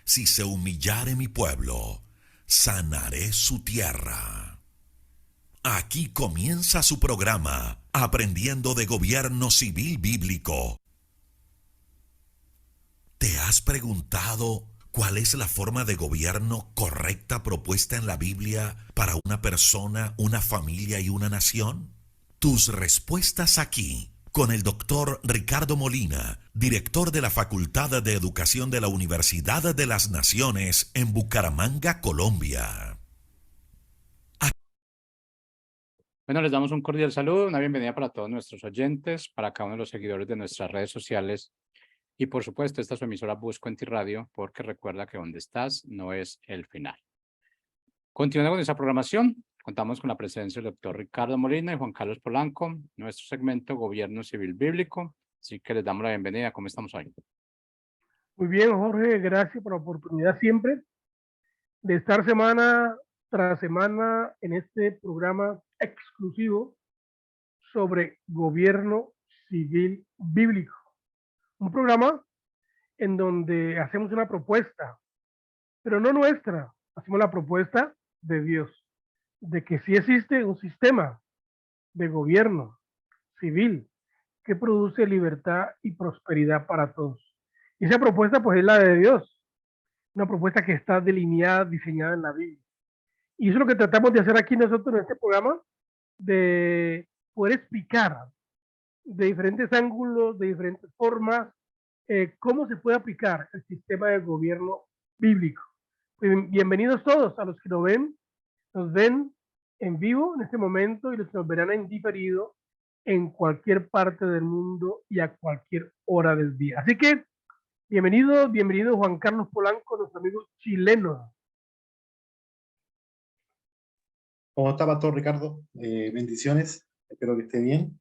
Si se humillare mi pueblo, sanaré su tierra. Aquí comienza su programa, Aprendiendo de Gobierno Civil Bíblico. ¿Te has preguntado cuál es la forma de gobierno correcta propuesta en la Biblia para una persona, una familia y una nación? Tus respuestas aquí, con el doctor Ricardo Molina, director de la Facultad de Educación de la Universidad de las Naciones en Bucaramanga, Colombia. Bueno, les damos un cordial saludo, una bienvenida para todos nuestros oyentes, para cada uno de los seguidores de nuestras redes sociales y por supuesto esta es su emisora Buscuenti Radio, porque recuerda que donde estás no es el final. Continuando con esta programación, contamos con la presencia del doctor Ricardo Molina y Juan Carlos Polanco, nuestro segmento Gobierno Civil Bíblico, así que les damos la bienvenida. ¿Cómo estamos hoy? Muy bien, Jorge, gracias por la oportunidad siempre de estar semana tras semana en este programa exclusivo sobre gobierno civil bíblico. Un programa en donde hacemos una propuesta, pero no nuestra, hacemos la propuesta de Dios, de que sí existe un sistema de gobierno civil que produce libertad y prosperidad para todos. Y esa propuesta pues es la de Dios, una propuesta que está delineada, diseñada en la Biblia. Y eso es lo que tratamos de hacer aquí nosotros en este programa, de poder explicar de diferentes ángulos, de diferentes formas, cómo se puede aplicar el sistema de gobierno bíblico. Bienvenidos todos a los que nos ven en vivo en este momento y los que nos verán en diferido en cualquier parte del mundo y a cualquier hora del día. Así que bienvenido Juan Carlos Polanco, nuestro amigo chileno. ¿Cómo está, Pastor Ricardo? Bendiciones, espero que esté bien.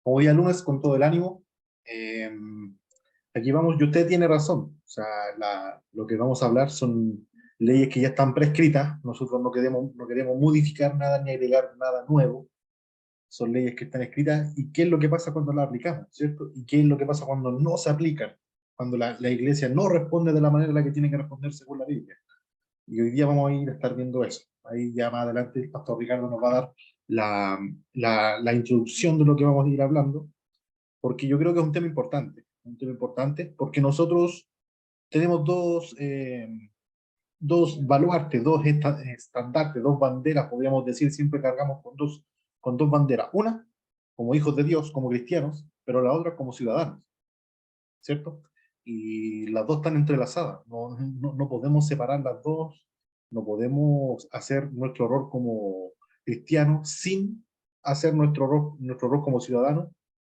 Como día lunes, con todo el ánimo. Eh, Aquí vamos, y usted tiene razón. O sea, lo que vamos a hablar son leyes que ya están prescritas. Nosotros no queremos modificar nada ni agregar nada nuevo. Son leyes que están escritas. ¿Y qué es lo que pasa cuando las aplicamos? ¿Cierto? ¿Y qué es lo que pasa cuando no se aplican? Cuando la iglesia no responde de la manera en la que tiene que responder según la Biblia. Y hoy día vamos a ir a estar viendo eso. Ahí ya más adelante el pastor Ricardo nos va a dar la introducción de lo que vamos a ir hablando, porque yo creo que es un tema importante porque nosotros tenemos dos baluartes, dos estandartes, dos banderas, podríamos decir, siempre cargamos con dos banderas. Una, como hijos de Dios, como cristianos, pero la otra como ciudadanos, ¿cierto? Y las dos están entrelazadas, no podemos separar las dos, no podemos hacer nuestro rol como cristianos sin hacer nuestro rol como ciudadanos,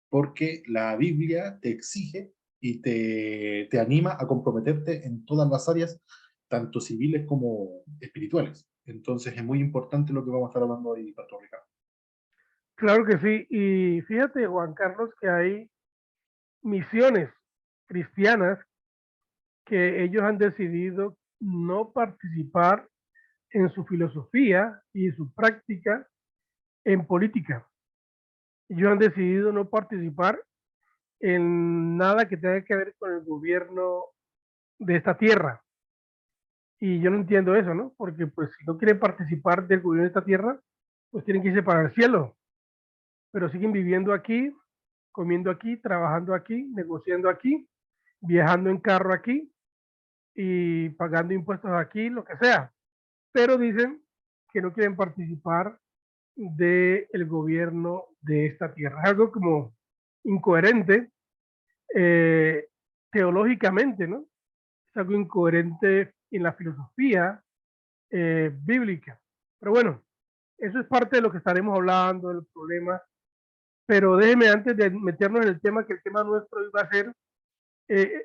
porque la Biblia te exige y te anima a comprometerte en todas las áreas, tanto civiles como espirituales. Entonces es muy importante lo que vamos a estar hablando hoy, Pastor Ricardo. Claro que sí, y fíjate, Juan Carlos, que hay misiones cristianas que ellos han decidido no participar en su filosofía y su práctica en política. Ellos han decidido no participar en nada que tenga que ver con el gobierno de esta tierra. Y yo no entiendo eso, ¿no? Porque pues si no quieren participar del gobierno de esta tierra, pues tienen que irse para el cielo. Pero siguen viviendo aquí, comiendo aquí, trabajando aquí, negociando aquí, viajando en carro aquí y pagando impuestos aquí, lo que sea. Pero dicen que no quieren participar del gobierno de esta tierra. Es algo como incoherente eh, teológicamente, ¿no? Es algo incoherente en la filosofía bíblica. Pero bueno, eso es parte de lo que estaremos hablando, del problema. Pero déjeme antes de meternos en el tema, que el tema nuestro hoy va a ser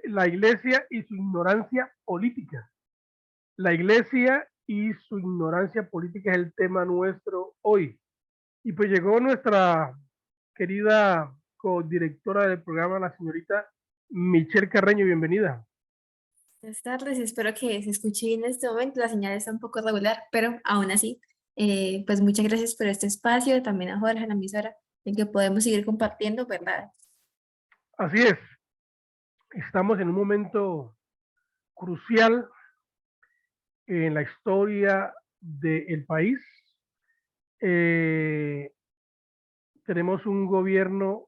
la iglesia y su ignorancia política. La iglesia y su ignorancia política es el tema nuestro hoy. Y pues llegó nuestra querida codirectora del programa, la señorita Michelle Carreño, bienvenida. Buenas tardes, espero que se escuche bien en este momento. La señal está un poco regular, pero aún así, pues muchas gracias por este espacio, también a Jorge, a la emisora, en que podemos seguir compartiendo verdades. Así es, estamos en un momento crucial en la historia del país. Tenemos un gobierno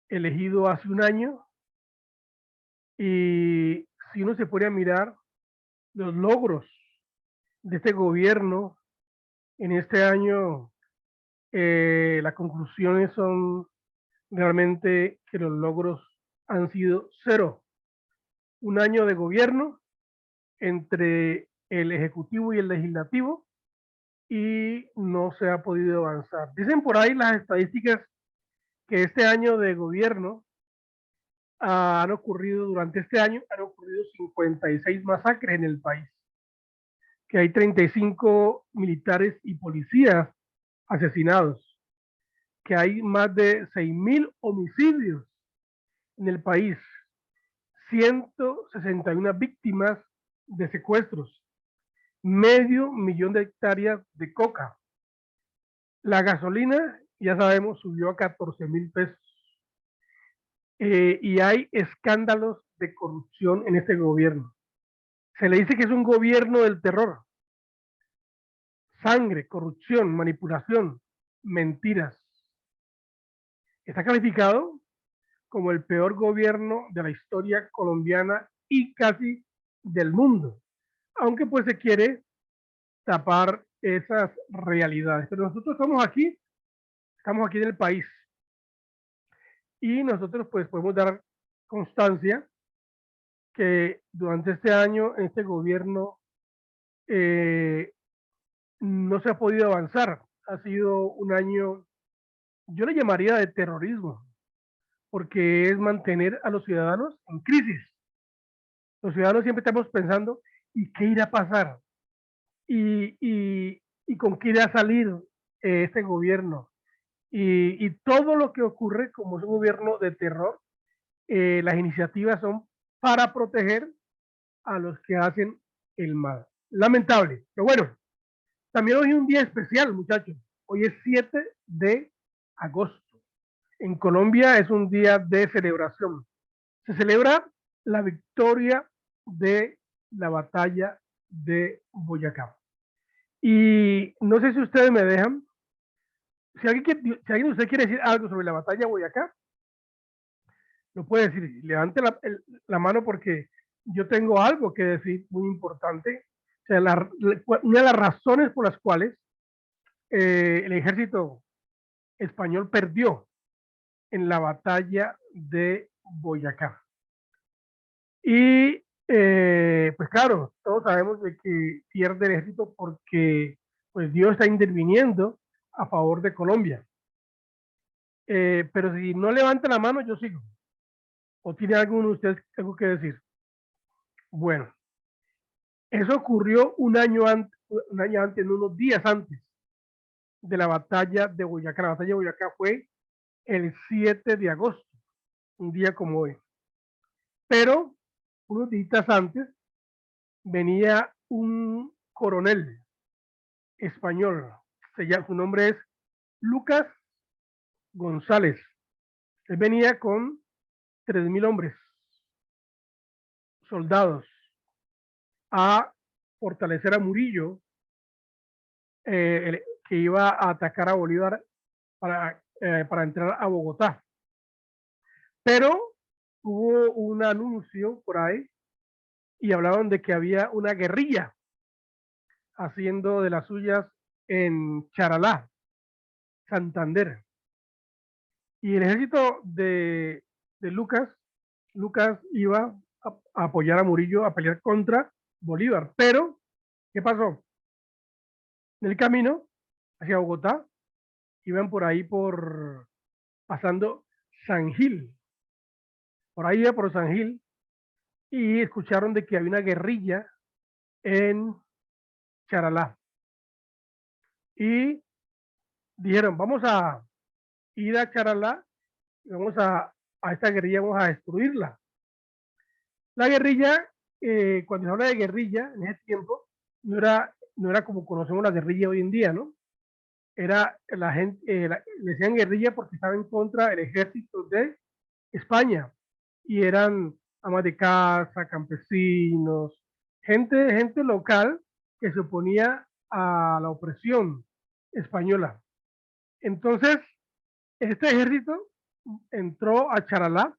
elegido hace un año y si uno se pone a mirar los logros de este gobierno en este año, las conclusiones son realmente que los logros han sido cero. Un año de gobierno entre el Ejecutivo y el Legislativo y no se ha podido avanzar. Dicen por ahí las estadísticas que este año de gobierno durante este año han ocurrido 56 masacres en el país, que hay 35 militares y policías asesinados, que hay más de 6.000 homicidios en el país, 161 víctimas de secuestros, 500.000 de hectáreas de coca. La gasolina, ya sabemos, subió a 14.000 pesos. Y hay escándalos de corrupción en este gobierno. Se le dice que es un gobierno del terror. Sangre, corrupción, manipulación, mentiras. Está calificado como el peor gobierno de la historia colombiana y casi del mundo, aunque pues se quiere tapar esas realidades. Pero nosotros estamos aquí en el país y nosotros pues podemos dar constancia que durante este año, este gobierno, no se ha podido avanzar. Ha sido un año, yo le llamaría de terrorismo, porque es mantener a los ciudadanos en crisis. Los ciudadanos siempre estamos pensando, ¿y qué irá a pasar? ¿Y con qué irá a salir este gobierno? Y todo lo que ocurre, como es un gobierno de terror, las iniciativas son para proteger a los que hacen el mal. Lamentable, pero bueno, también hoy es un día especial, muchachos. Hoy es 7 de agosto. En Colombia es un día de celebración. Se celebra la victoria de la batalla de Boyacá. Y no sé si ustedes me dejan, si alguien de ustedes quiere decir algo sobre la batalla de Boyacá, lo puede decir. Levante la mano porque yo tengo algo que decir muy importante. O sea, una de las razones por las cuales el ejército español perdió en la batalla de Boyacá. Y pues claro, todos sabemos de que pierde el ejército porque pues Dios está interviniendo a favor de Colombia. Pero si no levanta la mano, yo sigo. ¿O tiene alguno de ustedes algo que decir? Bueno, eso ocurrió un año antes, unos días antes de la batalla de Boyacá. La batalla de Boyacá fue el 7 de agosto, un día como hoy. Pero unos días antes venía un coronel español, su nombre es Lucas González. Él venía con 3.000 hombres, soldados, a fortalecer a Murillo, que iba a atacar a Bolívar para entrar a Bogotá. Pero hubo un anuncio por ahí y hablaban de que había una guerrilla haciendo de las suyas en Charalá, Santander. Y el ejército de Lucas iba a apoyar a Murillo a pelear contra Bolívar. Pero, ¿qué pasó? En el camino hacia Bogotá, iban por ahí pasando San Gil. Por ahí iba por San Gil y escucharon de que había una guerrilla en Charalá. Y dijeron, vamos a ir a Charalá, vamos a esta guerrilla, vamos a destruirla. La guerrilla, cuando se habla de guerrilla, en ese tiempo, no era como conocemos la guerrilla hoy en día, ¿no? Era la gente, le decían guerrilla porque estaba en contra del ejército de España y eran amas de casa, campesinos, gente local que se oponía a la opresión española. Entonces, este ejército entró a Charalá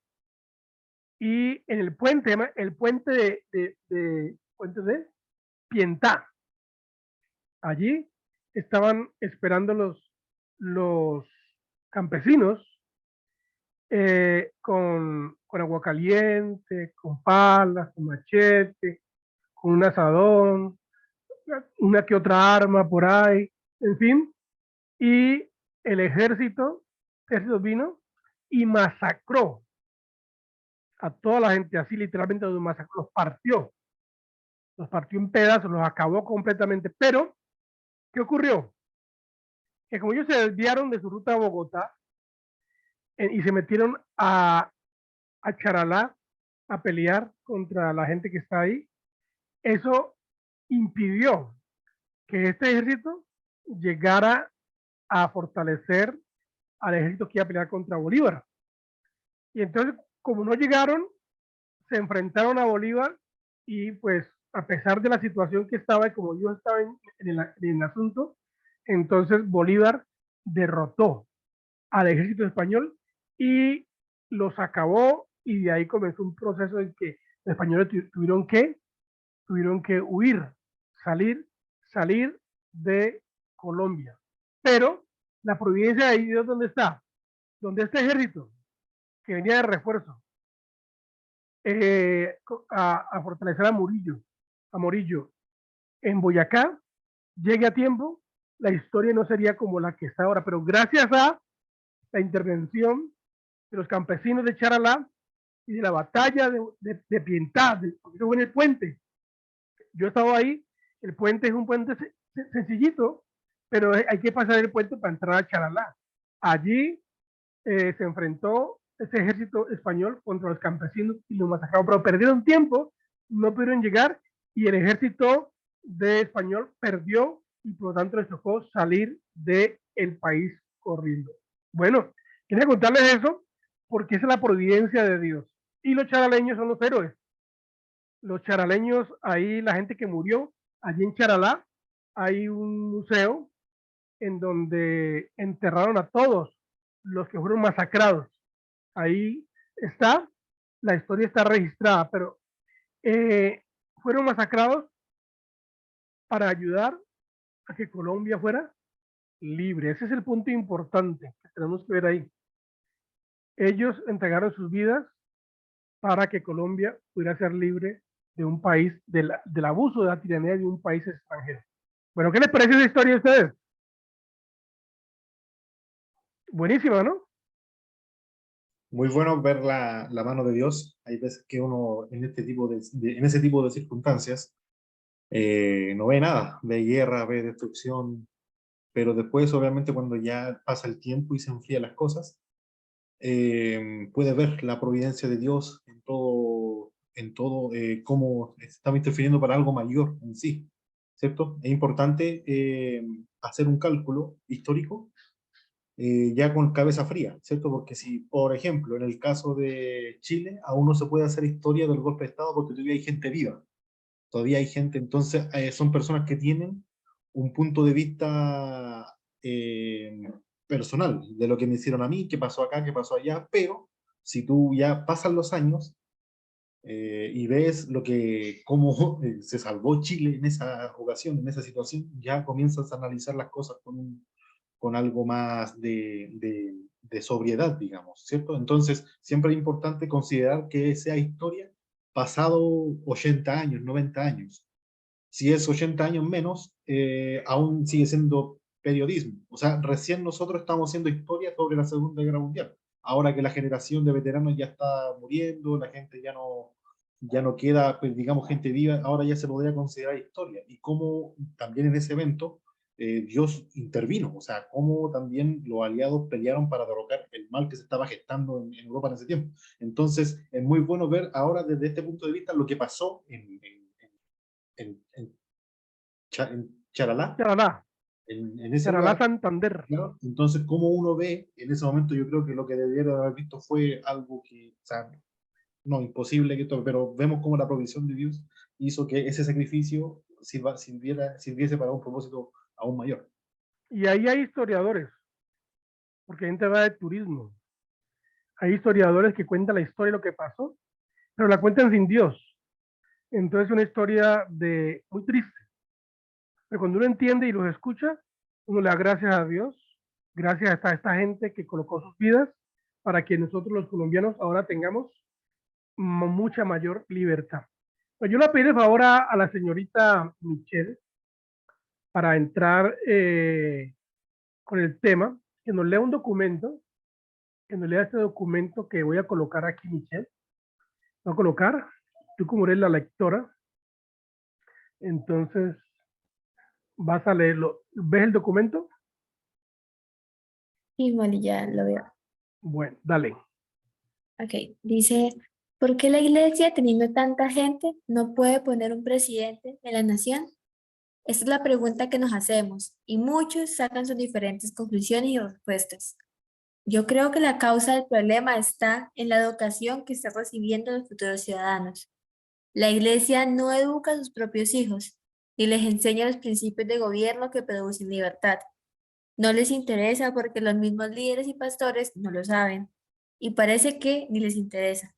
y en el puente, el puente puente de Pientá. Allí estaban esperando los campesinos con agua caliente, con palas, con machete, con un asadón, una que otra arma por ahí, en fin. Y el ejército vino y masacró a toda la gente, así literalmente los masacró, los partió en pedazos, los acabó completamente. Pero, ¿qué ocurrió? Que como ellos se desviaron de su ruta a Bogotá y se metieron a Charalá a pelear contra la gente que está ahí, eso impidió que este ejército llegara a fortalecer al ejército que iba a pelear contra Bolívar. Y entonces, como no llegaron, se enfrentaron a Bolívar y pues a pesar de la situación que estaba y como yo estaba en el asunto, entonces Bolívar derrotó al ejército español y los acabó y de ahí comenzó un proceso en que los españoles tuvieron que huir, salir de Colombia. Pero la providencia de Dios, ¿dónde está? Donde este ejército que venía de refuerzo a fortalecer a Morillo en Boyacá, llegue a tiempo, la historia no sería como la que está ahora, pero gracias a la intervención de los campesinos de Charalá y de la batalla de Pientá, porque eso fue en el puente. Yo estaba ahí, el puente es un puente sencillito, pero hay que pasar el puente para entrar a Charalá. Allí se enfrentó ese ejército español contra los campesinos y los masacraron, pero perdieron tiempo, no pudieron llegar y el ejército de español perdió y por lo tanto les tocó salir del país corriendo. Bueno, quería contarles eso porque esa es la providencia de Dios. Y los charaleños son los héroes. Los charaleños, ahí la gente que murió, allí en Charalá, hay un museo en donde enterraron a todos los que fueron masacrados. Ahí está, la historia está registrada, pero fueron masacrados para ayudar a que Colombia fuera libre. Ese es el punto importante que tenemos que ver ahí. Ellos entregaron sus vidas para que Colombia pudiera ser libre de un país, del abuso de la tiranía de un país extranjero. Bueno, ¿qué les parece esa historia a ustedes? Buenísima, ¿no? Muy bueno ver la mano de Dios. Hay veces que uno en en ese tipo de circunstancias no ve nada, ve guerra, ve destrucción, pero después obviamente cuando ya pasa el tiempo y se enfrían las cosas, puede ver la providencia de Dios en todo cómo estamos interfiriendo para algo mayor en sí, ¿cierto? Es importante hacer un cálculo histórico ya con cabeza fría, ¿cierto? Porque si, por ejemplo, en el caso de Chile, aún no se puede hacer historia del golpe de Estado porque todavía hay gente viva, todavía hay gente, entonces son personas que tienen un punto de vista personal de lo que me hicieron a mí, qué pasó acá, qué pasó allá, pero si tú ya pasan los años y ves cómo se salvó Chile en esa ocasión, en esa situación, ya comienzas a analizar las cosas con algo más de sobriedad, digamos, ¿cierto? Entonces, siempre es importante considerar que sea historia pasado 80 años, 90 años. Si es 80 años menos, aún sigue siendo periodismo. O sea, recién nosotros estamos haciendo historia sobre la Segunda Guerra Mundial. Ahora que la generación de veteranos ya está muriendo, la gente ya no queda, pues, digamos, gente viva, ahora ya se podría considerar historia. Y cómo también en ese evento Dios intervino, o sea, cómo también los aliados pelearon para derrocar el mal que se estaba gestando en Europa en ese tiempo. Entonces, es muy bueno ver ahora desde este punto de vista lo que pasó en Charalá, Charalá, en ese Charalá lugar, Santander. ¿no? Entonces, como uno ve, en ese momento yo creo que lo que debiera haber visto fue algo que, o sea, no, imposible que todo, pero vemos como la provisión de Dios hizo que ese sacrificio sirviese para un propósito aún mayor. Y ahí hay historiadores, porque hay gente va de turismo. Hay historiadores que cuentan la historia de lo que pasó, pero la cuentan sin Dios. Entonces es una historia muy triste. Pero cuando uno entiende y los escucha, uno le da gracias a Dios, gracias a esta gente que colocó sus vidas para que nosotros los colombianos ahora tengamos mucha mayor libertad. Pues yo le pedí el favor a la señorita Michelle para entrar con el tema, que nos lea un documento, que nos lea este documento que voy a colocar aquí, Michelle. Voy a colocar, tú como eres la lectora, entonces vas a leerlo. ¿Ves el documento? Y Molly, ya lo veo. Bueno, dale. Ok, dice, ¿por qué la iglesia, teniendo tanta gente, no puede poner un presidente en la nación? Esta es la pregunta que nos hacemos y muchos sacan sus diferentes conclusiones y respuestas. Yo creo que la causa del problema está en la educación que están recibiendo los futuros ciudadanos. La iglesia no educa a sus propios hijos y les enseña los principios de gobierno que producen libertad. No les interesa porque los mismos líderes y pastores no lo saben y parece que ni les interesa.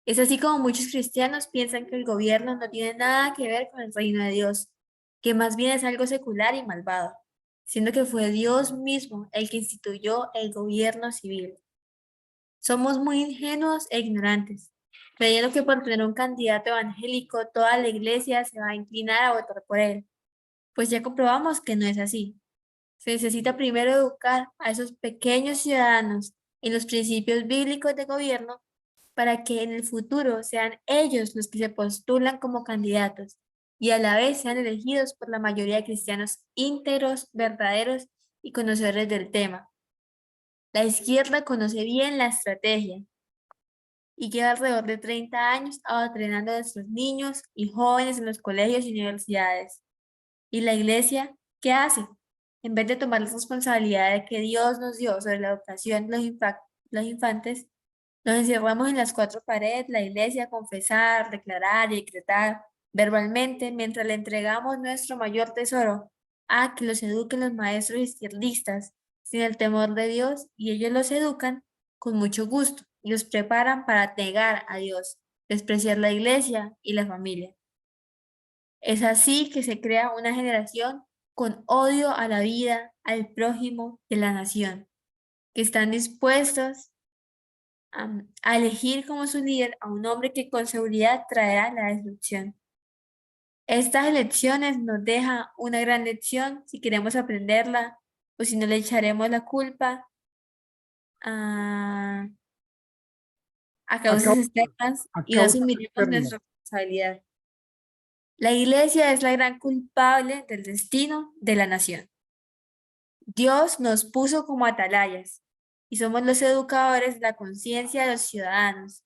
Es así como muchos cristianos piensan que el gobierno no tiene nada que ver con el reino de Dios, que más bien es algo secular y malvado, siendo que fue Dios mismo el que instituyó el gobierno civil. Somos muy ingenuos e ignorantes, creyendo que por tener un candidato evangélico toda la iglesia se va a inclinar a votar por él, pues ya comprobamos que no es así. Se necesita primero educar a esos pequeños ciudadanos en los principios bíblicos de gobierno para que en el futuro sean ellos los que se postulan como candidatos y a la vez sean elegidos por la mayoría de cristianos íntegros, verdaderos y conocedores del tema. La izquierda conoce bien la estrategia y lleva alrededor de 30 años adoctrinando a nuestros niños y jóvenes en los colegios y universidades. ¿Y la iglesia qué hace? En vez de tomar la responsabilidad de que Dios nos dio sobre la educación de los infantes, nos encerramos en las cuatro paredes, la iglesia, a confesar, declarar y decretar verbalmente mientras le entregamos nuestro mayor tesoro a que los eduquen los maestros izquierdistas sin el temor de Dios y ellos los educan con mucho gusto y los preparan para negar a Dios, despreciar la iglesia y la familia. Es así que se crea una generación con odio a la vida, al prójimo y a la nación, que están dispuestos a elegir como su líder a un hombre que con seguridad traerá la destrucción. Estas elecciones nos dejan una gran lección si queremos aprenderla o si no le echaremos la culpa a, a A causas causa, externas a y no causa asumiremos externa. nuestra responsabilidad. La iglesia es la gran culpable del destino de la nación. Dios nos puso como atalayas y somos los educadores de la conciencia de los ciudadanos.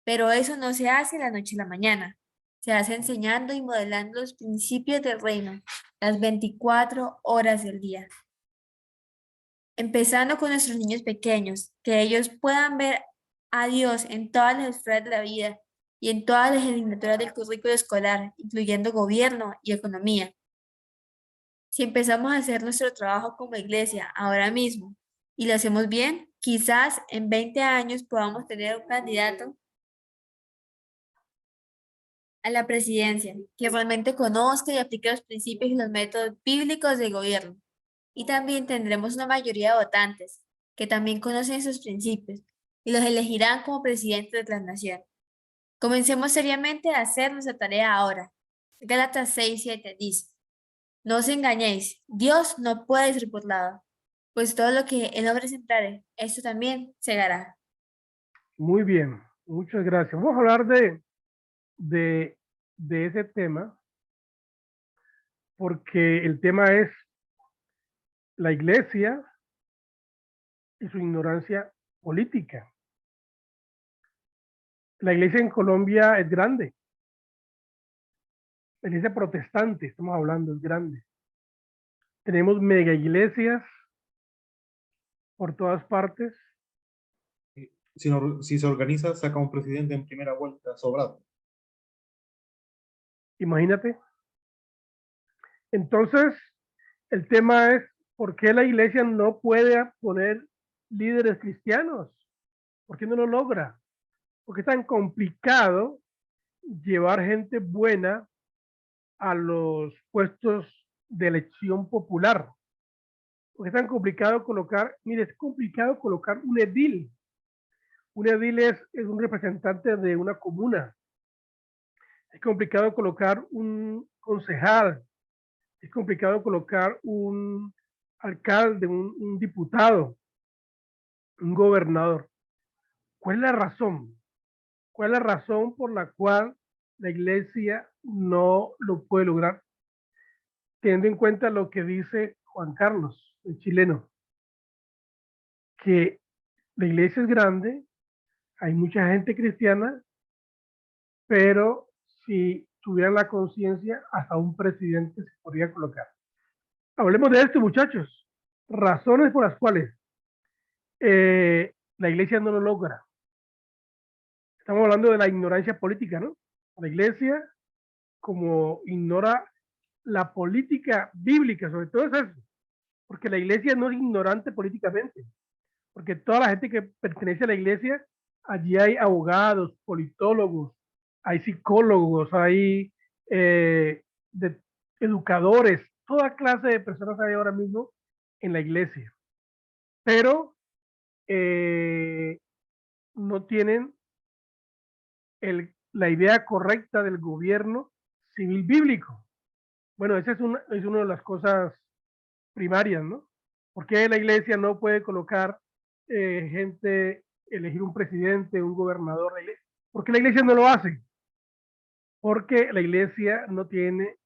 Pero eso no se hace de la noche a la mañana. Se hace enseñando y modelando los principios del reino, las 24 horas del día. Empezando con nuestros niños pequeños, que ellos puedan ver a Dios en todas las esferas de la vida y en todas las asignaturas del currículo escolar, incluyendo gobierno y economía. Si empezamos a hacer nuestro trabajo como iglesia ahora mismo y lo hacemos bien, quizás en 20 años podamos tener un candidato a la presidencia, que realmente conozca y aplique los principios y los métodos bíblicos de gobierno. Y también tendremos una mayoría de votantes, que también conocen esos principios y los elegirán como presidentes de la nación. Comencemos seriamente a hacer nuestra tarea ahora. Gálatas 6:7 dice, no os engañéis, Dios no puede ser burlado, pues todo lo que el hombre sembrare, esto también segará. Muy bien, muchas gracias. Vamos a hablar de, de ese tema, porque el tema es la iglesia y su ignorancia política. La iglesia en Colombia es grande. La iglesia protestante, estamos hablando, es grande. Tenemos mega iglesias por todas partes. Si se organiza, saca un presidente en primera vuelta sobrado. Imagínate. Entonces, el tema es, ¿por qué la iglesia no puede poner líderes cristianos? ¿Por qué no lo logra? ¿Por qué es tan complicado llevar gente buena a los puestos de elección popular? ¿Por qué es tan complicado colocar, mire, es complicado colocar un edil? Un edil es un representante de una comuna. Es complicado colocar un concejal. Es complicado colocar un alcalde, un diputado, un gobernador. ¿Cuál es la razón? ¿Cuál es la razón por la cual la iglesia no lo puede lograr? Teniendo en cuenta lo que dice Juan Carlos, el chileno, que la iglesia es grande, hay mucha gente cristiana, pero si tuvieran la conciencia, hasta un presidente se podría colocar. Hablemos de esto, muchachos. Razones por las cuales la iglesia no lo logra. Estamos hablando de la ignorancia política, ¿no? La iglesia, como ignora la política bíblica, sobre todo es eso, porque la iglesia no es ignorante políticamente, porque toda la gente que pertenece a la iglesia, allí hay abogados, politólogos, hay psicólogos, hay de, educadores, toda clase de personas hay ahora mismo en la iglesia, pero no tienen la idea correcta del gobierno civil bíblico. Bueno, esa es una de las cosas primarias, ¿no? ¿Por qué la iglesia no puede colocar gente, elegir un presidente, un gobernador? ¿Por qué la iglesia no lo hace? Porque la iglesia no tiene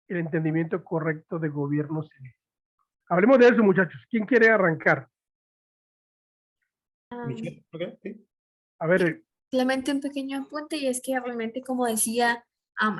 el entendimiento correcto de gobierno civil. Hablemos de eso, muchachos. ¿Quién quiere arrancar? Michelle, ¿ok? Sí. A ver, Solamente un pequeño apunte y es que realmente, como decía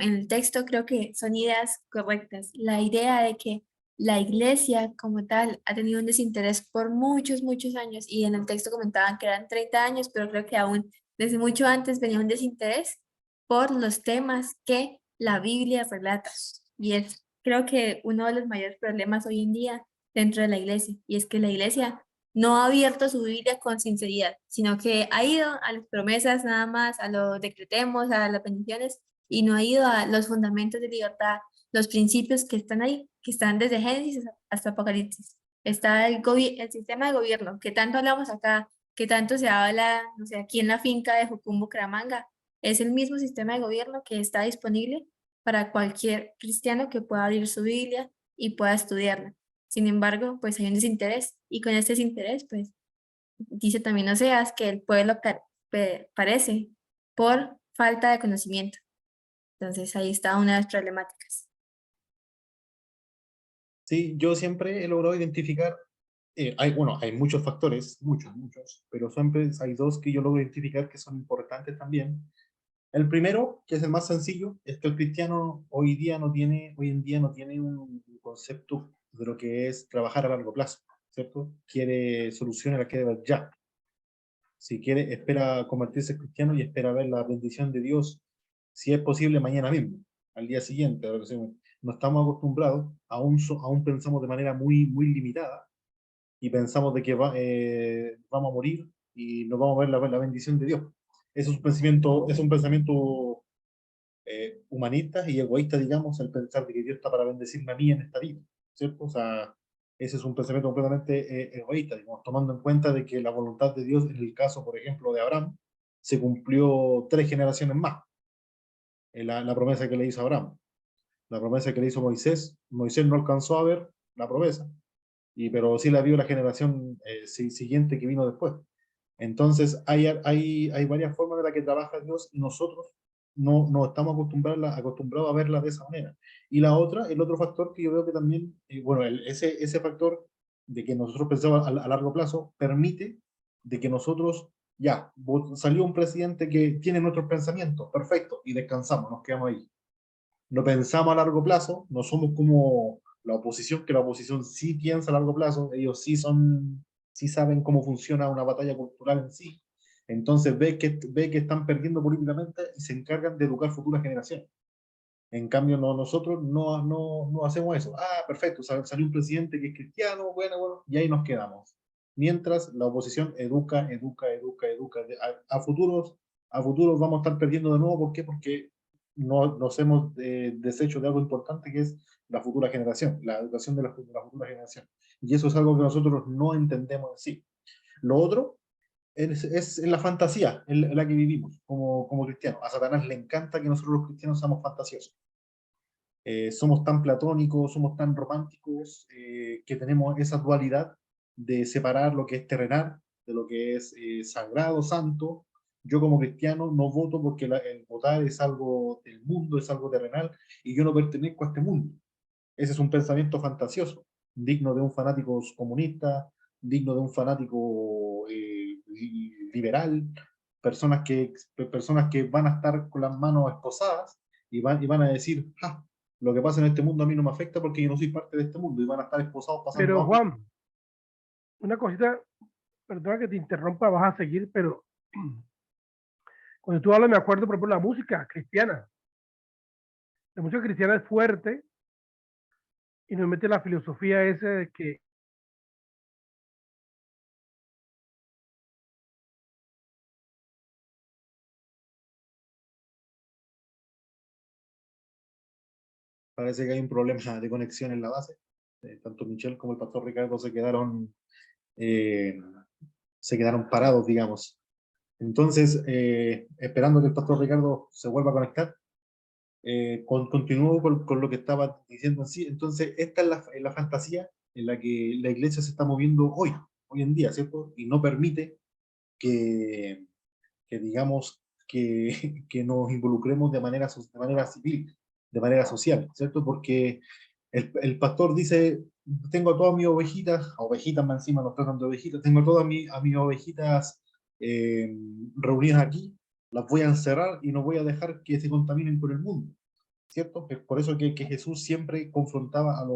en el texto, creo que son ideas correctas. La idea de que la iglesia como tal ha tenido un desinterés por muchos, muchos años y en el texto comentaban que eran 30 años, pero creo que aún desde mucho antes venía un desinterés por los temas que la Biblia relata. Y es creo que uno de los mayores problemas hoy en día dentro de la iglesia y es que la iglesia no ha abierto su Biblia con sinceridad, sino que ha ido a las promesas nada más, a los decretemos, a las bendiciones, y no ha ido a los fundamentos de libertad, los principios que están ahí, que están desde Génesis hasta Apocalipsis. Está el sistema de gobierno, que tanto hablamos acá, que tanto se habla, no sé, aquí en la finca de Jucum, Bucaramanga, es el mismo sistema de gobierno que está disponible para cualquier cristiano que pueda abrir su Biblia y pueda estudiarla. Sin embargo, pues hay un desinterés y con este desinterés, pues dice también Oseas que el pueblo parece por falta de conocimiento. Entonces ahí está una de las problemáticas. Sí, yo siempre he logrado identificar, bueno, hay muchos factores, muchos, pero siempre hay dos que yo logro identificar que son importantes también. El primero, que es el más sencillo, es que el cristiano hoy en día no tiene un concepto de lo que es trabajar a largo plazo, ¿cierto? Quiere soluciones, las quiere ver ya. Si quiere, espera convertirse en cristiano y espera ver la bendición de Dios, si es posible, mañana mismo, al día siguiente. No estamos acostumbrados, aún pensamos de manera muy limitada y pensamos de que vamos a morir y no vamos a ver la bendición de Dios. Es un pensamiento humanista y egoísta, digamos, el pensar de que Dios está para bendecirme a mí en esta vida, ¿cierto? O sea, ese es un pensamiento completamente egoísta, digamos, tomando en cuenta de que la voluntad de Dios, en el caso, por ejemplo, de Abraham, se cumplió 3 generaciones más, la promesa que le hizo Abraham. La promesa que le hizo Moisés, Moisés no alcanzó a ver la promesa, pero sí la vio la generación siguiente que vino después. Entonces, hay varias formas de las que trabaja Dios y nosotros no estamos acostumbrados a verla de esa manera. Y el otro factor que yo veo que también, bueno, ese factor de que nosotros pensamos a largo plazo permite de que nosotros, ya, salió un presidente que tiene nuestros pensamientos, perfecto, y descansamos, nos quedamos ahí. No pensamos a largo plazo, no somos como la oposición, que la oposición sí piensa a largo plazo, ellos sí saben cómo funciona una batalla cultural en sí. Entonces ve que están perdiendo políticamente y se encargan de educar futuras generaciones. En cambio, nosotros no hacemos eso. Ah, perfecto, salió un presidente que es cristiano, bueno, y ahí nos quedamos. Mientras la oposición educa. A futuros vamos a estar perdiendo de nuevo. ¿Por qué? Porque no, nos hemos deshecho de algo importante que es la futura generación, la educación de la futura generación. Y eso es algo que nosotros no entendemos en sí. Lo otro es en la fantasía en la que vivimos como cristianos. A Satanás le encanta que nosotros los cristianos seamos fantasiosos. Somos tan platónicos, somos tan románticos, que tenemos esa dualidad de separar lo que es terrenal de lo que es sagrado, santo. Yo como cristiano no voto porque el votar es algo del mundo, es algo terrenal, y yo no pertenezco a este mundo. Ese es un pensamiento fantasioso, digno de un fanático comunista, digno de un fanático liberal, personas que van a estar con las manos esposadas y van a decir, ah, lo que pasa en este mundo a mí no me afecta porque yo no soy parte de este mundo, y van a estar esposados pasando Pero hambre. Juan, una cosita, perdona que te interrumpa, vas a seguir, pero cuando tú hablas me acuerdo, por ejemplo, la música cristiana. La música cristiana es fuerte y nos mete la filosofía esa de que Parece que hay un problema de conexión en la base. Tanto Michelle como el pastor Ricardo eh, se quedaron parados, digamos. Entonces, esperando que el pastor Ricardo se vuelva a conectar, continúo con lo que estaba diciendo en sí. Entonces, esta es la fantasía en la que la iglesia se está moviendo hoy en día, ¿cierto? Y no permite que, digamos, que nos involucremos de manera civil, de manera social, ¿cierto? Porque el pastor dice, tengo a todas mis ovejitas más encima nos tratan de ovejitas, tengo a a mis ovejitas reunidas aquí, las voy a encerrar y no voy a dejar que se contaminen por el mundo, ¿cierto? Es por eso que Jesús siempre confrontaba a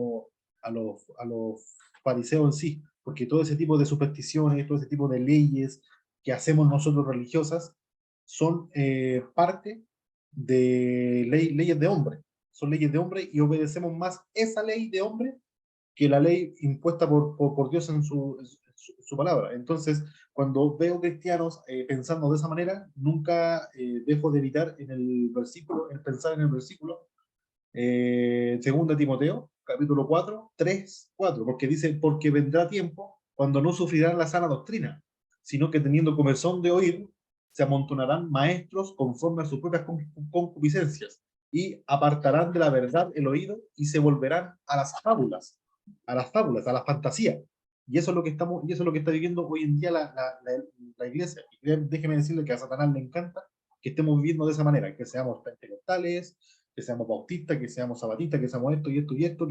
los fariseos en sí, porque todo ese tipo de supersticiones, todo ese tipo de leyes que hacemos nosotros religiosas, son parte de leyes de hombre, son leyes de hombre, y obedecemos más esa ley de hombre que la ley impuesta por Dios en su palabra. Entonces, cuando veo cristianos pensando de esa manera, nunca dejo de evitar el pensar en el versículo, segunda Timoteo, capítulo 4, 3, 4, porque dice, porque vendrá tiempo cuando no sufrirán la sana doctrina, sino que teniendo comezón de oír, se amontonarán maestros conforme a sus propias concupiscencias, y apartarán de la verdad el oído, y se volverán a la fantasía. Y eso es lo que está viviendo hoy en día la iglesia. Y déjeme decirle que a Satanás le encanta que estemos viviendo de esa manera, que seamos pentecostales, que seamos bautistas, que seamos sabatistas, que seamos esto y esto y esto,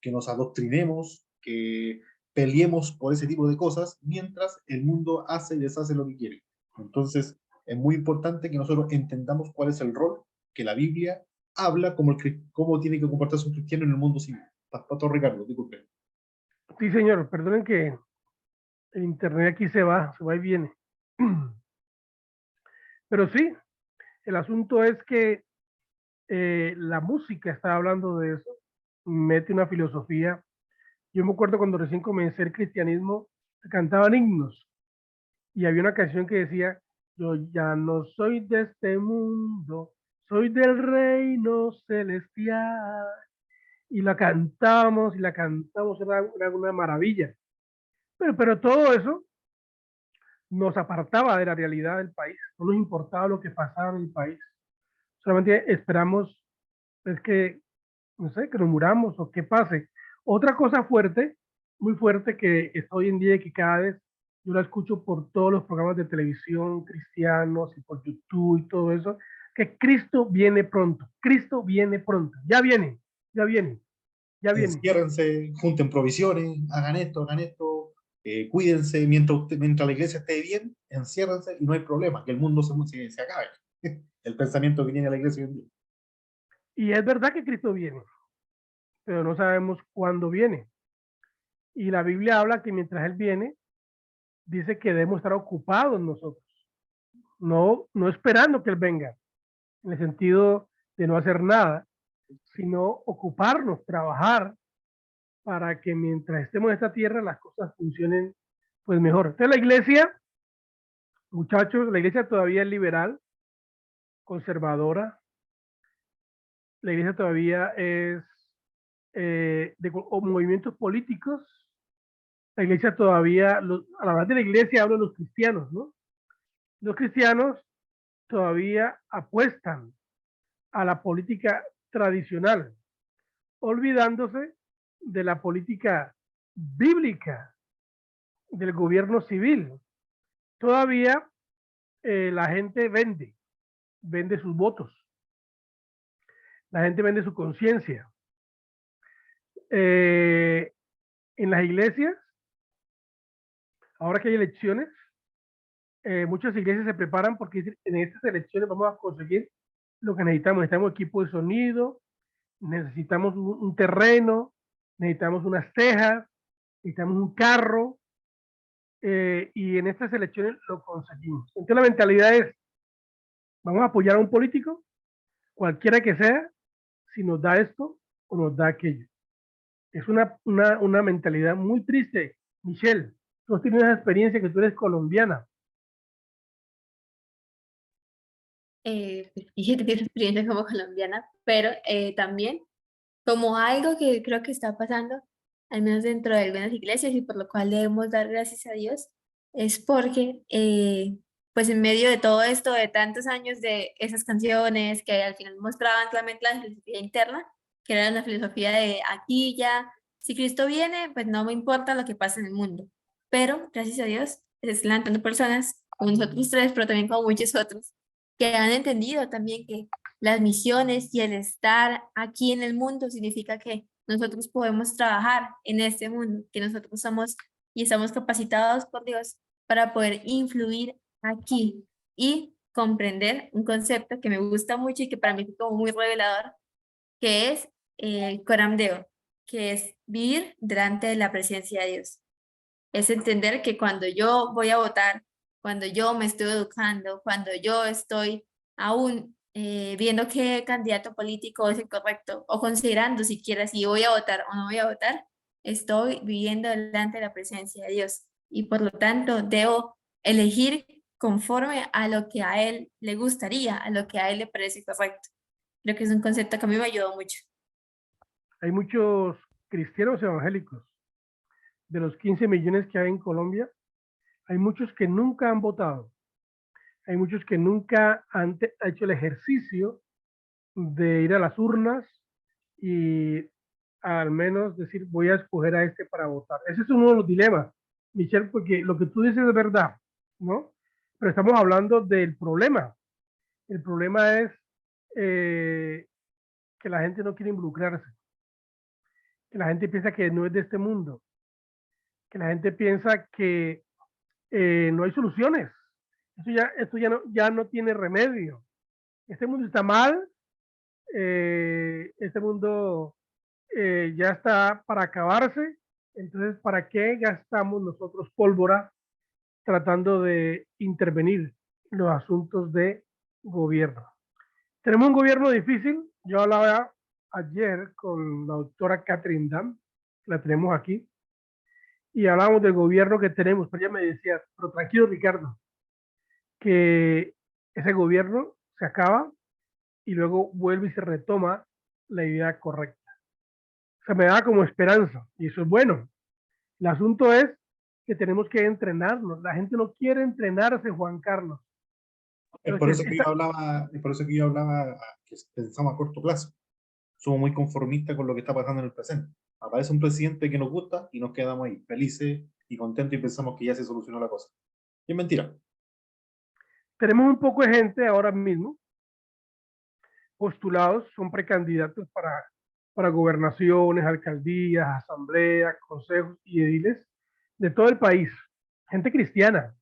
que nos adoctrinemos, que peleemos por ese tipo de cosas, mientras el mundo hace y deshace lo que quiere. Entonces, es muy importante que nosotros entendamos cuál es el rol que la Biblia habla, cómo tiene que comportarse un cristiano en el mundo civil. Pastor Ricardo, disculpe. sí, señor, perdonen que el internet aquí se va y viene. Pero sí, el asunto es que la música está hablando de eso, mete una filosofía. Yo me acuerdo cuando recién comencé el cristianismo, se cantaban himnos y había una canción que decía, yo ya no soy de este mundo, soy del reino celestial. Y la cantamos, era una maravilla. Pero todo eso nos apartaba de la realidad del país, no nos importaba lo que pasaba en el país. Solamente esperamos, es que, no sé, que nos muramos o que pase. Otra cosa fuerte, muy fuerte, que está hoy en día y que cada vez yo la escucho por todos los programas de televisión cristianos y por YouTube y todo eso, que Cristo viene pronto, ya viene, ya viene. Enciérrense, junten provisiones, hagan esto, cuídense, mientras la iglesia esté bien, enciérrense y no hay problema, que el mundo se acabe. El pensamiento que tiene la iglesia hoy en día. Y es verdad que Cristo viene, pero no sabemos cuándo viene. Y la Biblia habla que mientras Él viene, dice que debemos estar ocupados nosotros, no esperando que Él venga, en el sentido de no hacer nada, sino ocuparnos, trabajar para que mientras estemos en esta tierra las cosas funcionen pues mejor. Entonces la iglesia, muchachos, la iglesia todavía es liberal, conservadora, la iglesia todavía es o movimientos políticos, la iglesia todavía, a la verdad de la iglesia hablo de los cristianos, ¿no? Los cristianos todavía apuestan a la política tradicional, olvidándose de la política bíblica del gobierno civil. Todavía la gente vende sus votos, la gente vende su conciencia. En las iglesias, ahora que hay elecciones, muchas iglesias se preparan porque en estas elecciones vamos a conseguir lo que necesitamos. Necesitamos equipo de sonido, necesitamos un terreno, necesitamos unas tejas, necesitamos un carro, y en estas elecciones lo conseguimos. Entonces la mentalidad es, vamos a apoyar a un político, cualquiera que sea, si nos da esto o nos da aquello. Es una mentalidad muy triste. Michelle, tú has tenido esa experiencia, que tú eres colombiana. Pues sí, he tenido experiencia como colombiana, pero también como algo que creo que está pasando, al menos dentro de algunas iglesias y por lo cual debemos dar gracias a Dios, es porque pues en medio de todo esto, de tantos años de esas canciones que al final mostraban solamente la filosofía interna, que era la filosofía de aquí ya, si Cristo viene, pues no me importa lo que pasa en el mundo, pero gracias a Dios se están levantando personas como nosotros tres, pero también como muchos otros, que han entendido también que las misiones y el estar aquí en el mundo significa que nosotros podemos trabajar en este mundo, que nosotros somos y estamos capacitados por Dios para poder influir aquí y comprender un concepto que me gusta mucho y que para mí es como muy revelador, que es el Coram Deo, que es vivir delante de la presencia de Dios. Es entender que cuando yo voy a votar, cuando yo me estoy educando, cuando yo estoy aún viendo qué candidato político es el correcto o considerando siquiera si voy a votar o no voy a votar, estoy viviendo delante de la presencia de Dios y por lo tanto debo elegir conforme a lo que a Él le gustaría, a lo que a Él le parece correcto. Creo que es un concepto que a mí me ayudó mucho. Hay muchos cristianos evangélicos. De los 15 millones que hay en Colombia, hay muchos que nunca han votado. Hay muchos que nunca han hecho el ejercicio de ir a las urnas y al menos decir, voy a escoger a este para votar. Ese es uno de los dilemas, Michelle, porque lo que tú dices es verdad, ¿no? Pero estamos hablando del problema. El problema es que la gente no quiere involucrarse, que la gente piensa que no es de este mundo, que la gente piensa que no hay soluciones. Esto ya no tiene remedio. Este mundo está mal, este mundo ya está para acabarse, entonces ¿para qué gastamos nosotros pólvora tratando de intervenir en los asuntos de gobierno? Tenemos un gobierno difícil. Yo hablaba ayer con la doctora Catherine Dam, la tenemos aquí, y hablábamos del gobierno que tenemos, pero ella me decía, pero tranquilo Ricardo, que ese gobierno se acaba y luego vuelve y se retoma la idea correcta. O sea, me da como esperanza y eso es bueno. El asunto es que tenemos que entrenarnos. La gente no quiere entrenarse, Juan Carlos. Es por eso que yo hablaba, que pensamos a corto plazo. Somos muy conformistas con lo que está pasando en el presente. Aparece un presidente que nos gusta y nos quedamos ahí, felices y contentos y pensamos que ya se solucionó la cosa. Y es mentira. Tenemos un poco de gente ahora mismo postulados, son precandidatos para gobernaciones, alcaldías, asambleas, consejos y ediles de todo el país. Gente cristiana,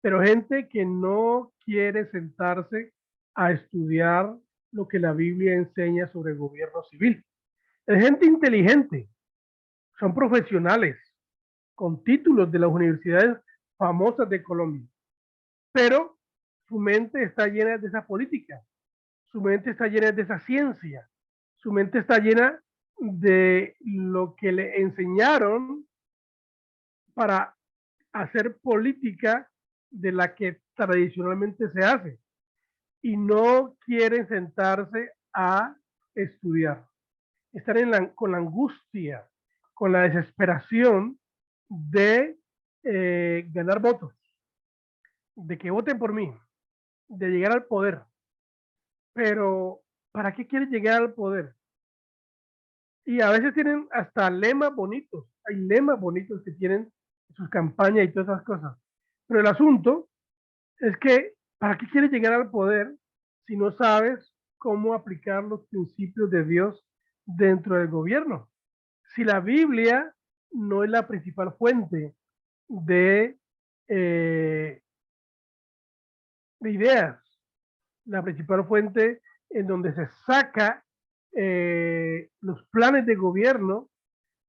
pero gente que no quiere sentarse a estudiar lo que la Biblia enseña sobre el gobierno civil. Es gente inteligente, son profesionales con títulos de las universidades famosas de Colombia, pero su mente está llena de esa política, su mente está llena de esa ciencia, Su mente está llena de lo que le enseñaron para hacer política de la que tradicionalmente se hace y no quieren sentarse a estudiar. Están con la angustia, con la desesperación de ganar votos, de que voten por mí, de llegar al poder. Pero, ¿para qué quieren llegar al poder? Y a veces tienen hasta lemas bonitos. Hay lemas bonitos que tienen sus campañas y todas esas cosas. Pero el asunto es que, ¿para qué quieres llegar al poder si no sabes cómo aplicar los principios de Dios dentro del gobierno? Si la Biblia no es la principal fuente de, eh, de ideas, la principal fuente en donde se saca los planes de gobierno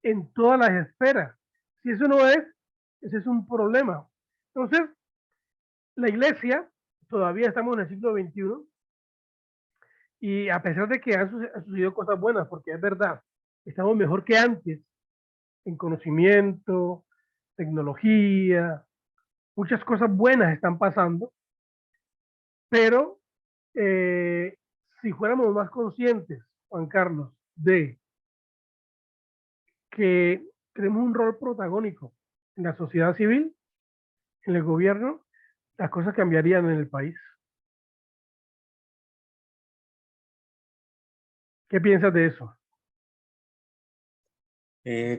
en todas las esferas. Si eso no es, ese es un problema. Entonces, la iglesia, todavía estamos en el siglo XXI, y a pesar de que han sucedido cosas buenas, porque es verdad, estamos mejor que antes en conocimiento, tecnología, muchas cosas buenas están pasando, pero eh, si fuéramos más conscientes, Juan Carlos, de que tenemos un rol protagónico en la sociedad civil, en el gobierno, las cosas cambiarían en el país. ¿Qué piensas de eso?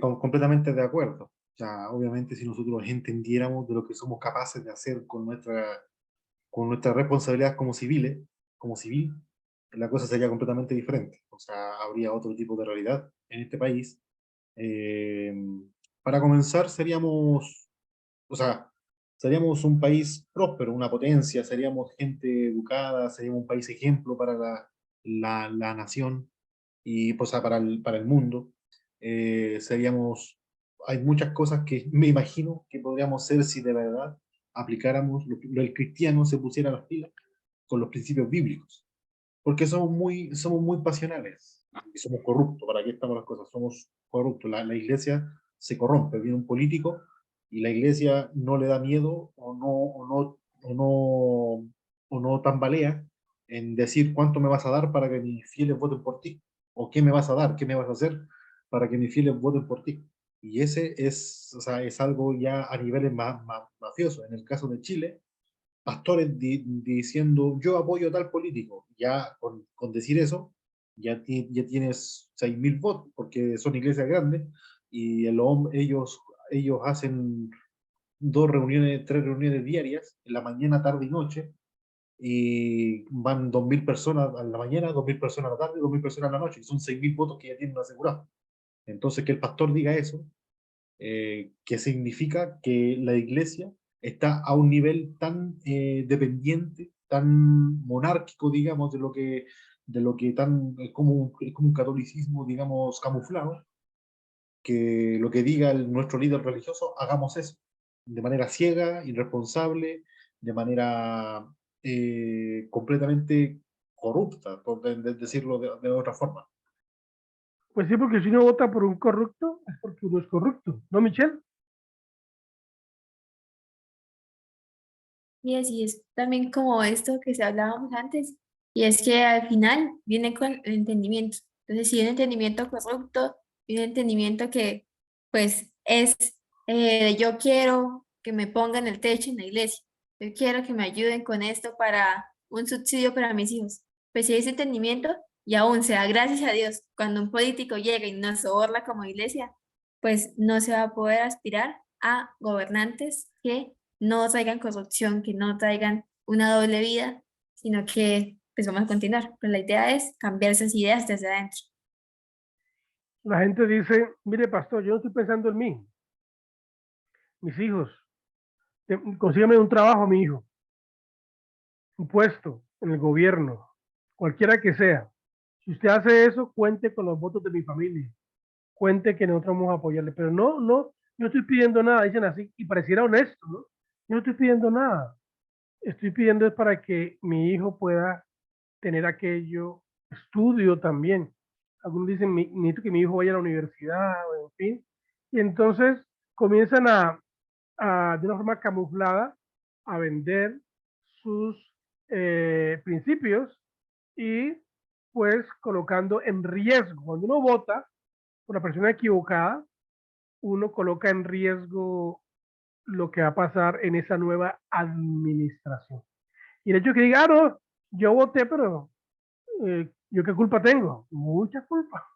Completamente de acuerdo. O sea, obviamente si nosotros entendiéramos de lo que somos capaces de hacer con nuestra responsabilidad como civil, la cosa sería completamente diferente. O sea, habría otro tipo de realidad en este país. Eh, para comenzar, o sea, seríamos un país próspero, una potencia, seríamos gente educada, seríamos un país ejemplo para la nación y pues, para el mundo. Seríamos, hay muchas cosas que me imagino que podríamos ser si de verdad aplicáramos el cristiano se pusiera las pilas con los principios bíblicos, porque somos muy pasionales y somos corruptos. ¿Para qué estamos las cosas? Somos corruptos. La iglesia se corrompe, viene un político y la iglesia no le da miedo o no tambalea en decir cuánto me vas a dar para que mis fieles voten por ti, o qué me vas a dar, qué me vas a hacer para que mis fieles voten por ti. Y ese es, o sea, es algo ya a niveles mafiosos. En el caso de Chile, pastores diciendo yo apoyo a tal político, ya con decir eso, ya tienes 6.000 votos, porque son iglesias grandes, y ellos hacen 2 reuniones, 3 reuniones diarias, en la mañana, tarde y noche, y van 2.000 personas a la mañana, 2.000 personas a la tarde, 2.000 personas a la noche, y son 6.000 votos que ya tienen asegurados. Entonces, que el pastor diga eso, que significa que la iglesia está a un nivel tan dependiente, tan monárquico, digamos, de lo que es como un catolicismo, digamos, camuflado, que lo que diga nuestro líder religioso, hagamos eso, de manera ciega, irresponsable, de manera completamente corrupta, por decirlo de otra forma. Pues sí, porque si uno vota por un corrupto, es porque uno es corrupto, ¿no, Michelle? Y así es también como esto que se hablábamos antes, y es que al final viene con el entendimiento. Entonces, si hay un entendimiento corrupto, y un entendimiento que pues es yo quiero que me pongan el techo en la iglesia, yo quiero que me ayuden con esto para un subsidio para mis hijos. Pues si hay ese entendimiento, y aún sea gracias a Dios, cuando un político llega y nos soborna como iglesia, pues no se va a poder aspirar a gobernantes que no traigan corrupción, que no traigan una doble vida, sino que pues vamos a continuar. Pero la idea es cambiar esas ideas desde adentro. La gente dice, mire, pastor, yo no estoy pensando en mí, mis hijos, consígame un trabajo a mi hijo, un puesto en el gobierno, cualquiera que sea. Si usted hace eso, cuente con los votos de mi familia, cuente que nosotros vamos a apoyarle, pero no, yo estoy pidiendo nada, dicen así, y pareciera honesto, ¿no? Yo no estoy pidiendo nada, estoy pidiendo es para que mi hijo pueda tener aquello, estudio también, algunos dicen, necesito que mi hijo vaya a la universidad, o en fin, y entonces comienzan de una forma camuflada a vender sus principios y pues colocando en riesgo. Cuando uno vota por la persona equivocada, uno coloca en riesgo lo que va a pasar en esa nueva administración. Y el hecho de que diga, no, yo voté, pero ¿yo qué culpa tengo? Mucha culpa,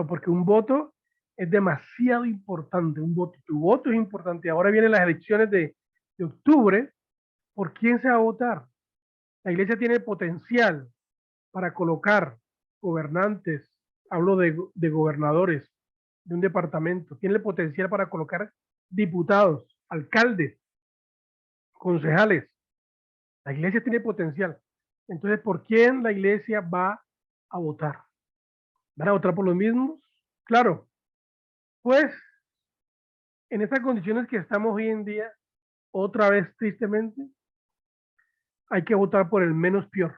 porque un voto es demasiado importante, tu voto es importante. Ahora vienen las elecciones de octubre, ¿por quién se va a votar? La iglesia tiene potencial para colocar gobernantes, hablo de gobernadores de un departamento, tiene el potencial para colocar diputados, alcaldes, concejales. La iglesia tiene potencial. Entonces, ¿por quién la iglesia va a votar? ¿Van a votar por los mismos? Claro, pues en estas condiciones que estamos hoy en día, otra vez tristemente, hay que votar por el menos peor.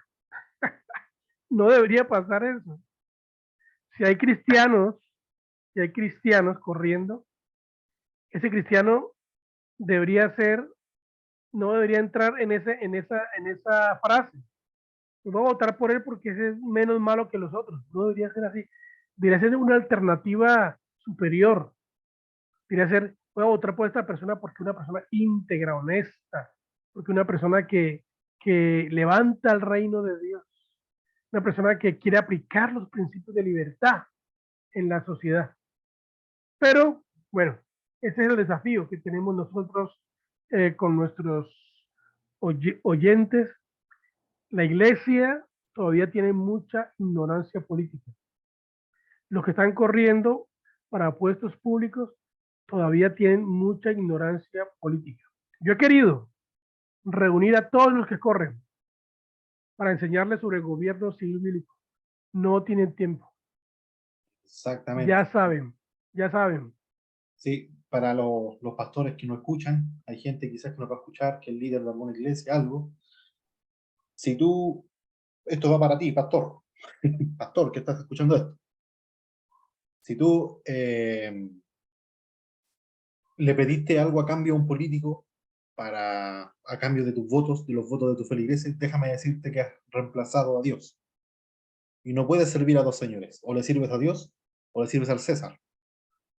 No debería pasar eso. Si hay cristianos, corriendo, ese cristiano debería ser, no debería entrar en esa frase. Voy a votar por él porque ese es menos malo que los otros. No debería ser así. Debería ser una alternativa superior. Debería ser, voy a votar por esta persona porque es una persona íntegra, honesta, porque una persona que levanta el reino de Dios, una persona que quiere aplicar los principios de libertad en la sociedad. Pero, bueno, ese es el desafío que tenemos nosotros con nuestros oyentes. La iglesia todavía tiene mucha ignorancia política. Los que están corriendo para puestos públicos todavía tienen mucha ignorancia política. Yo he querido reunir a todos los que corren para enseñarles sobre el gobierno civil bíblico. No tienen tiempo. Exactamente. Ya saben. Sí, para los pastores que no escuchan, hay gente quizás que no va a escuchar, que es líder de alguna iglesia, algo. Si tú, esto va para ti, pastor, pastor que estás escuchando esto. Si tú le pediste algo a cambio a un político a cambio de tus votos, de los votos de tu feligreses, déjame decirte que has reemplazado a Dios. Y no puedes servir a dos señores. O le sirves a Dios o le sirves al César.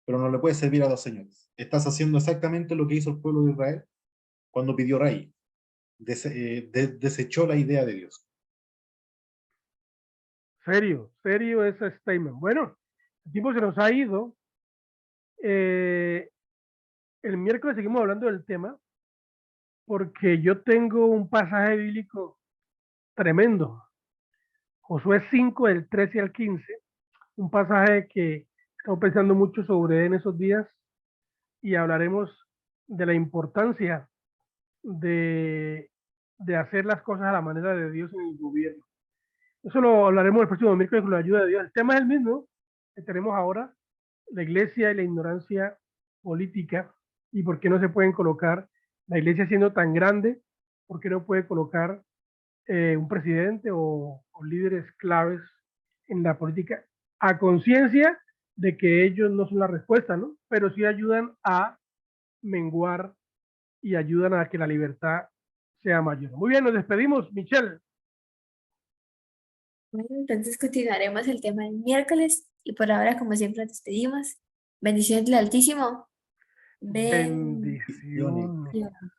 Pero no le puedes servir a dos señores. Estás haciendo exactamente lo que hizo el pueblo de Israel cuando pidió rey. Desechó la idea de Dios. Serio ese statement. Bueno, el tiempo se nos ha ido. El miércoles seguimos hablando del tema porque yo tengo un pasaje bíblico tremendo. Josué 5, del 13 al 15. Un pasaje que estamos pensando mucho sobre en esos días y hablaremos de la importancia de hacer las cosas a la manera de Dios en el gobierno. Eso lo hablaremos el próximo miércoles con la ayuda de Dios. El tema es el mismo que tenemos ahora, la iglesia y la ignorancia política y por qué no se pueden colocar, la iglesia siendo tan grande, por qué no puede colocar un presidente o líderes claves en la política a conciencia de que ellos no son la respuesta, ¿no? Pero sí ayudan a menguar y ayudan a que la libertad sea mayor. Muy bien, nos despedimos, Michelle. Bueno, entonces continuaremos el tema el miércoles y por ahora, como siempre, nos despedimos. Bendiciones del Altísimo. Bendiciones.